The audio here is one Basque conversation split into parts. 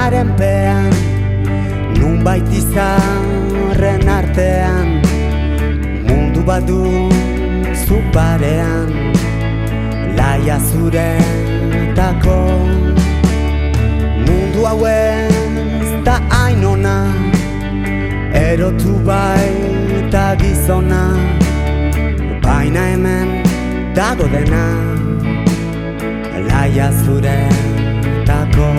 haren pean, nunbait izarren artean, mundu bat du zu parean, laia zuretako. Mundu hauez da hain ona, erotu baita gizona, baina hemen dago dena, laia zuretako.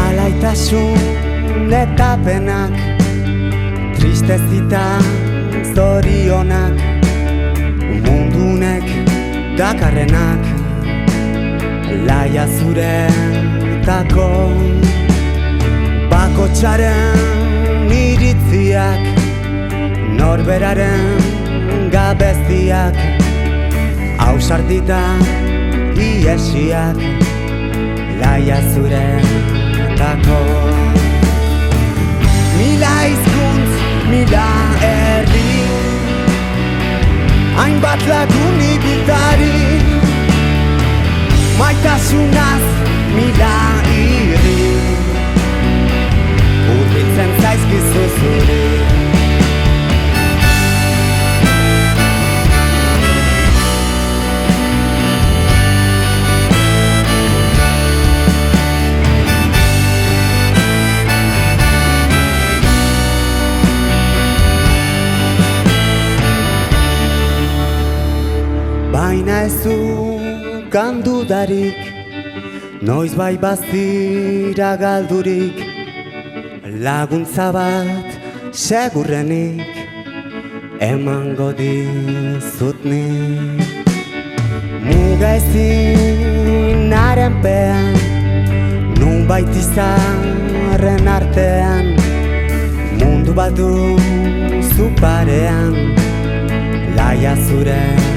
Alaitasun eta penak, tristezita zorionak, mundunek dakarrenak, laia zuretako. Bakotxaren iritziak, norberaren gabeztiak, ausartita iesiak, laia zuretako. Mila hizkuntz, mila erdi, hainbat lagun ibiltari, maitasunaz mila irri, hurbiltzen zaizkizu zuri. Baina ez zukan dudarik, noiz bai bazira galdurik, laguntza bat segurrenik emango dizut nik. Muga ezin haren pean, nunbait izarren artean, mundu bat du zu parean, laia zuretako.